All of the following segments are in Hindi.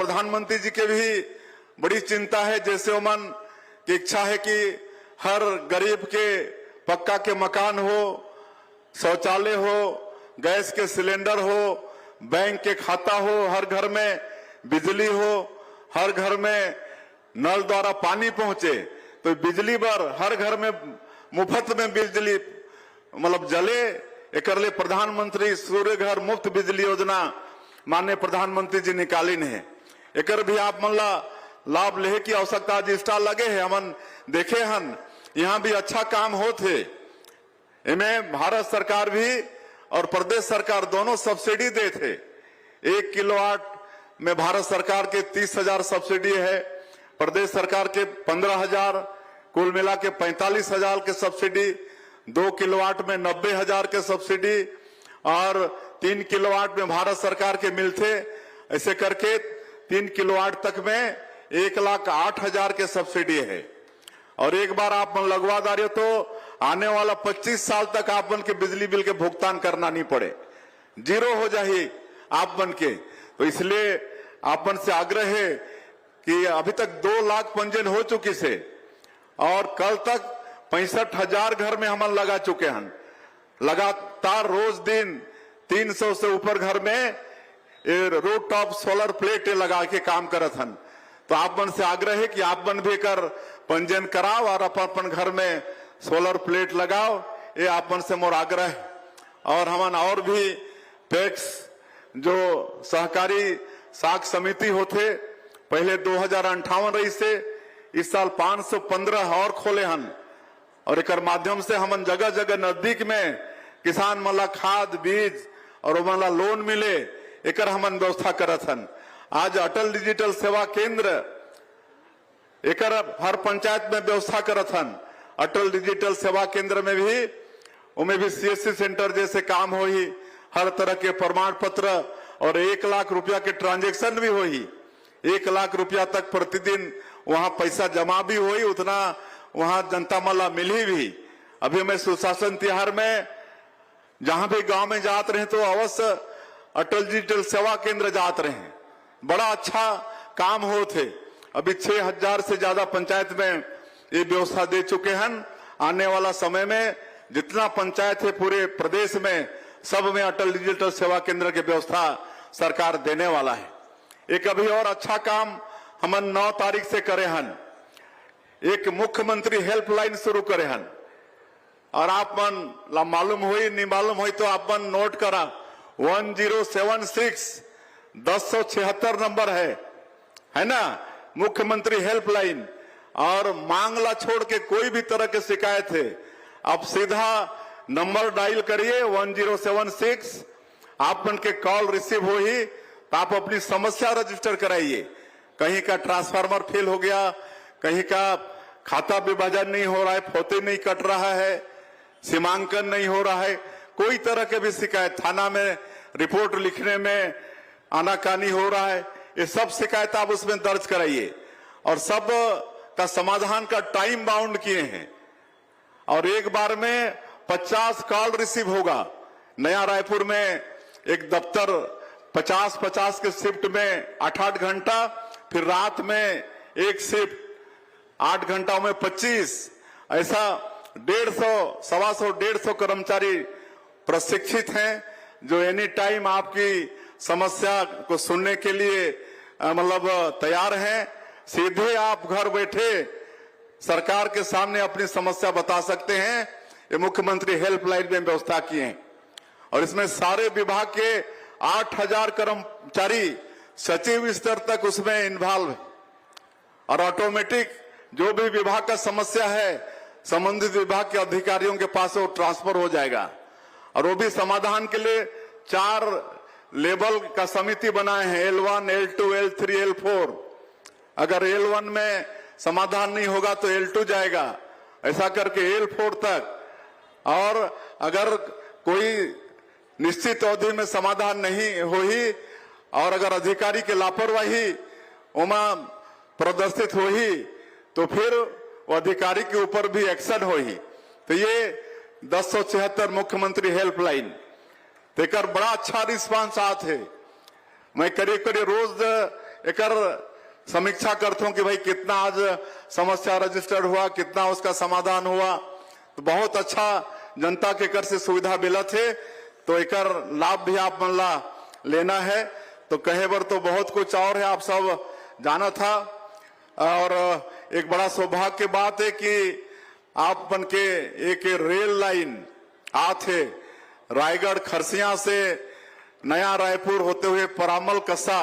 प्रधानमंत्री जी के भी बड़ी चिंता है। जैसे ओमन की इच्छा है कि हर गरीब के पक्का के मकान हो, शौचालय हो, गैस के सिलेंडर हो, बैंक के खाता हो, हर घर में बिजली हो, हर घर में नल द्वारा पानी पहुंचे, तो बिजली पर हर घर में मुफ्त में बिजली मतलब जले। एक प्रधानमंत्री सूर्य घर मुफ्त बिजली योजना माननीय प्रधानमंत्री जी निकाली है। एक भी आप मनला लाभ लेहे की आवश्यकता जी स्टाल लगे है। हमन देखे हन यहाँ भी अच्छा काम होते। इनमें भारत सरकार भी और प्रदेश सरकार दोनों सब्सिडी दे थे। 1 किलोवाट में भारत सरकार के 30,000 सब्सिडी है, प्रदेश सरकार के 15,000, कुल मिला के 45,000 के सब्सिडी, 2 किलोवाट में 90,000 के सब्सिडी और 3 किलोवाट में भारत सरकार के मिलते। ऐसे करके 3 किलोवाट तक में 1,08,000 के सब्सिडी है। और एक बार आप मन लगवा दारियो तो आने वाला 25 साल तक आप मन के बिजली बिल के भुगतान करना नहीं पड़े, जीरो हो जाए आप मन के। तो इसलिए आप मन से आग्रह है कि अभी तक 2 लाख पंजीयन हो चुकी से और कल तक 65,000 घर में हम लगा चुके हैं। लगातार रोज दिन 300 से ऊपर घर में रूफ टॉप सोलर प्लेट लगा के काम करत हन। तो आप मन से आग्रह है कि आप मन भी कर पंजीयन कराओ और अपन घर में सोलर प्लेट लगाओ, ये आप मन से मोर आग्रह है। और हमन और भी पैक्स जो सहकारी साख समिति होते पहले 2058 रही से इस साल 515 और खोले हन। और एक माध्यम से हमन जगह जगह नजदीक में किसान मला खाद बीज और मला लोन मिले, एक हमन व्यवस्था करत हन। आज अटल डिजिटल सेवा केंद्र एक हर पंचायत में व्यवस्था करत हन। अटल डिजिटल सेवा केंद्र में भी उनमें भी CSC सेंटर जैसे काम हो ही, हर तरह के प्रमाण पत्र और 1 लाख रुपया के ट्रांजेक्शन भी हो ही। 1 लाख रुपया तक प्रतिदिन वहां पैसा जमा भी हो ही, उतना वहां जनता मला मिली भी। अभी मैं सुशासन तिहार में जहां भी गांव में जात रहे तो अवश्य अटल डिजिटल सेवा केंद्र जात रहे, बड़ा अच्छा काम होते। अभी 6,000 से ज्यादा पंचायत में ये व्यवस्था दे चुके हैं। आने वाला समय में जितना पंचायत है पूरे प्रदेश में सब में अटल डिजिटल सेवा केंद्र की व्यवस्था सरकार देने वाला है। एक अभी और अच्छा काम हमन 9 तारीख से करे हन, एक मुख्यमंत्री हेल्पलाइन शुरू करे हन। और आप मन मालूम हुई नहीं मालूम हुई तो आप मन नोट करा 1076 1076 नंबर है ना, मुख्यमंत्री हेल्पलाइन। और मांगला छोड़ के कोई भी तरह की शिकायत है आप सीधा नंबर डायल करिए 1076, आप मन के कॉल रिसीव हो ही तो आप अपनी समस्या रजिस्टर कराइए। कहीं का ट्रांसफार्मर फेल हो गया, कहीं का खाता विभाजन नहीं हो रहा है, फोते नहीं कट रहा है, सीमांकन नहीं हो रहा है, कोई तरह के भी शिकायत, थाना में रिपोर्ट लिखने में आनाकानी हो रहा है, ये सब शिकायत आप उसमें दर्ज कराइए। और सब का समाधान का टाइम बाउंड किए हैं और एक बार में 50 कॉल रिसीव होगा। नया रायपुर में एक दफ्तर 50-50 के शिफ्ट में 8-8 घंटा, फिर रात में एक शिफ्ट 8 घंटाओं में 25, ऐसा 150, 125, 150 कर्मचारी प्रशिक्षित हैं जो एनी टाइम आपकी समस्या को सुनने के लिए मतलब तैयार हैं। सीधे आप घर बैठे सरकार के सामने अपनी समस्या बता सकते हैं। ये मुख्यमंत्री हेल्पलाइन में व्यवस्था किए हैं और इसमें सारे विभाग के 8,000 कर्मचारी सचिव स्तर तक उसमें इन्वॉल्व है और ऑटोमेटिक जो भी विभाग का समस्या है संबंधित विभाग के अधिकारियों के पास वो ट्रांसफर हो जाएगा। और वो भी समाधान के लिए 4 लेवल का समिति बनाए हैं, L1, L2, L3, L4। अगर L1 में समाधान नहीं होगा तो L2 जाएगा, ऐसा करके L4 तक। और अगर कोई निश्चित अवधि में समाधान नहीं हो ही और अगर अधिकारी की लापरवाही उमा प्रदर्शित हो ही तो फिर वो अधिकारी के ऊपर भी एक्शन हो ही। तो ये 1076 मुख्यमंत्री हेल्पलाइन देकर बड़ा अच्छा रिस्पांस आते है। मैं करीब करीब रोज एकर समीक्षा करते हो कि भाई कितना आज समस्या रजिस्टर्ड हुआ, कितना उसका समाधान हुआ। तो बहुत अच्छा जनता के कर से सुविधा मिलत है, तो एकर लाभ भी आप मन ला लेना है। तो कहे बर तो बहुत कुछ और है, आप सब जाना था। और एक बड़ा सौभाग्य की बात है कि आप मन के एक रेल लाइन आथे रायगढ़ खरसिया से नया रायपुर होते हुए परामल कसा,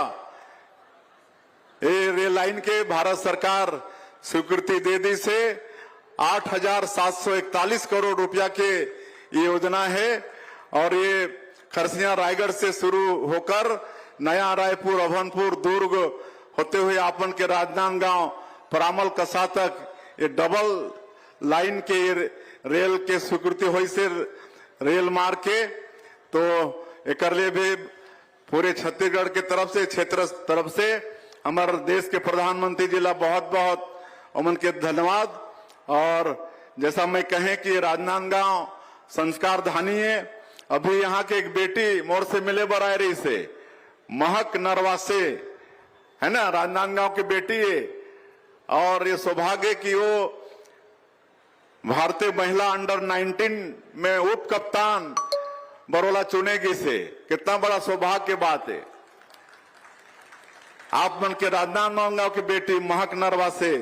ये रेल लाइन के भारत सरकार स्वीकृति दे दी से 8,741 करोड़ रुपया के ये योजना है। और ये खरसिया रायगढ़ से शुरू होकर नया रायपुर, अभनपुर, दुर्ग होते हुए आपन के राजनांदगांव, परामल कसा तक ये डबल लाइन के रेल के स्वीकृति हुई से रेल मार्ग के। तो एक भी पूरे छत्तीसगढ़ के तरफ से, क्षेत्र तरफ से हमारे देश के प्रधानमंत्री जी ला बहुत बहुत उमन के धन्यवाद। और जैसा मैं कहें कि राजनांदगांव संस्कार धानी है। अभी यहाँ के एक बेटी मोर से मिले बर आए रही से, महक नरवासे है ना, राजनांदगांव की बेटी है। और ये सौभाग्य कि वो भारतीय महिला अंडर 19 में उप कप्तान बरोला चुनेगी से, कितना बड़ा सौभाग्य की बात है। आप मन के राजनांदगांव की बेटी महक नरवासे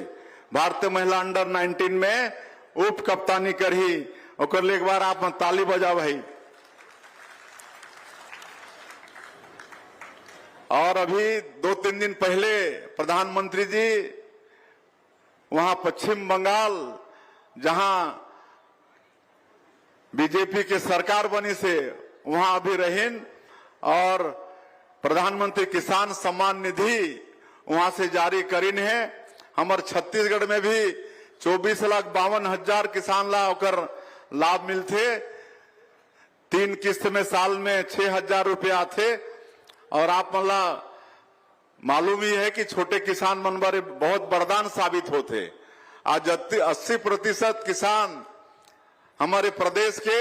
भारतीय महिला अंडर 19 में उप कप्तानी करही, और एक बार आप मन ताली बजा भाई। और अभी 2-3 दिन पहले प्रधानमंत्री जी वहां पश्चिम बंगाल, जहां बीजेपी की सरकार बनी से, वहां अभी रहें और प्रधानमंत्री किसान सम्मान निधि वहां से जारी करीन है। हमारे छत्तीसगढ़ में भी 24,52,000 किसान ला होकर लाभ मिलते। 3 किस्त में साल में 6,000 रुपया थे। और आप मला मालूम ही है कि छोटे किसान मन बारे बहुत वरदान साबित होते। आज 80% किसान हमारे प्रदेश के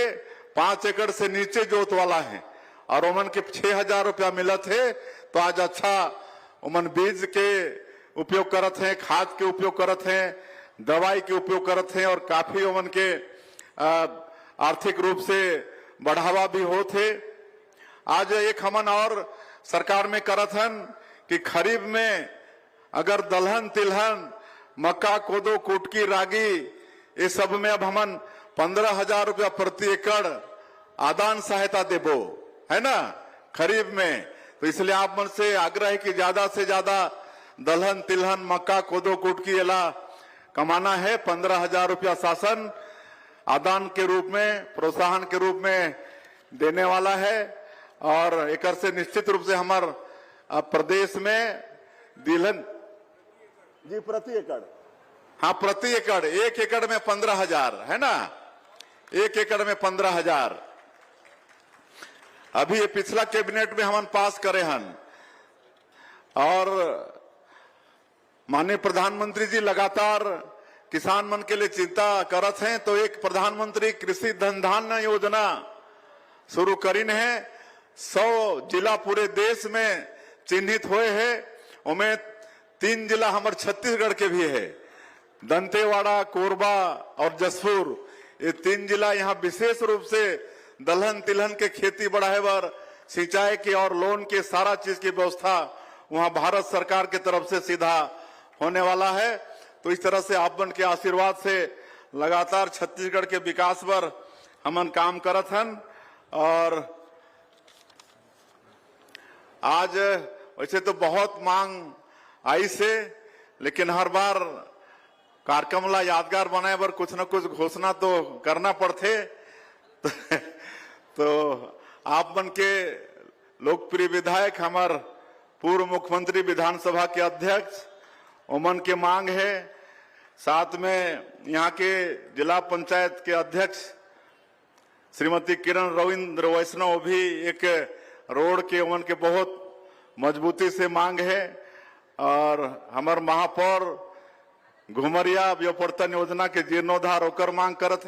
5 एकड़ से नीचे जोत वाला है और उमन के 6,000 रुपया मिलत है। तो आज अच्छा उमन बीज के उपयोग करत हैं, खाद के उपयोग करत हैं, दवाई के उपयोग करत हैं और काफी उमन के आर्थिक रूप से बढ़ावा भी होते। आज एक हमन और सरकार में करत हन कि खरीफ में अगर दलहन, तिलहन, मक्का, कोदो, कुटकी, रागी, ये सब में अब हमन 15,000 रुपया प्रति एकड़ आदान सहायता देबो, है ना, खरीफ में। तो इसलिए आप मन से आग्रह है कि ज्यादा से ज्यादा दलहन, तिलहन, मक्का, कोदो, कुटकी एला कमाना है। 15,000 रुपया शासन आदान के रूप में, प्रोत्साहन के रूप में देने वाला है। और एक से निश्चित रूप से हमारे प्रदेश में तिलहन जी प्रति एकड़, हाँ प्रति एकड़, 1 एकड़ में 15,000 है ना, 1 एकड़ में 15,000। अभी ये पिछला कैबिनेट में हम पास करे हन। और माननीय प्रधानमंत्री जी लगातार किसान मन के लिए चिंता करत हैं। तो एक प्रधानमंत्री कृषि धन धान्य योजना शुरू करीन है। 100 जिला पूरे देश में चिन्हित हुए हैं। उनमें 3 जिला हमारे छत्तीसगढ़ के भी है, दंतेवाड़ा, कोरबा और जसपुर। ये 3 जिला यहाँ विशेष रूप से दलहन, तिलहन के खेती बढ़ाए बर, सिंचाई की और लोन के सारा चीज की व्यवस्था वहां भारत सरकार की तरफ से सीधा होने वाला है। तो इस तरह से आप मन के आशीर्वाद से लगातार छत्तीसगढ़ के विकास पर हमन काम करत हन। और आज वैसे तो बहुत मांग आई से, लेकिन हर बार कार्यक्रम ला यादगार बनाए बर कुछ न कुछ घोषणा तो करना पड़ते। तो आप मन के लोकप्रिय विधायक, हमार पूर्व मुख्यमंत्री, विधानसभा के अध्यक्ष, उमन के मांग है। साथ में यहाँ के जिला पंचायत के अध्यक्ष श्रीमती किरण रविंद्र वैष्णव भी एक रोड के उमन के बहुत मजबूती से मांग है। और हमार महापौर घुमरिया व्योपर्तन योजना के जीर्णोद्धार होकर मांग करत है।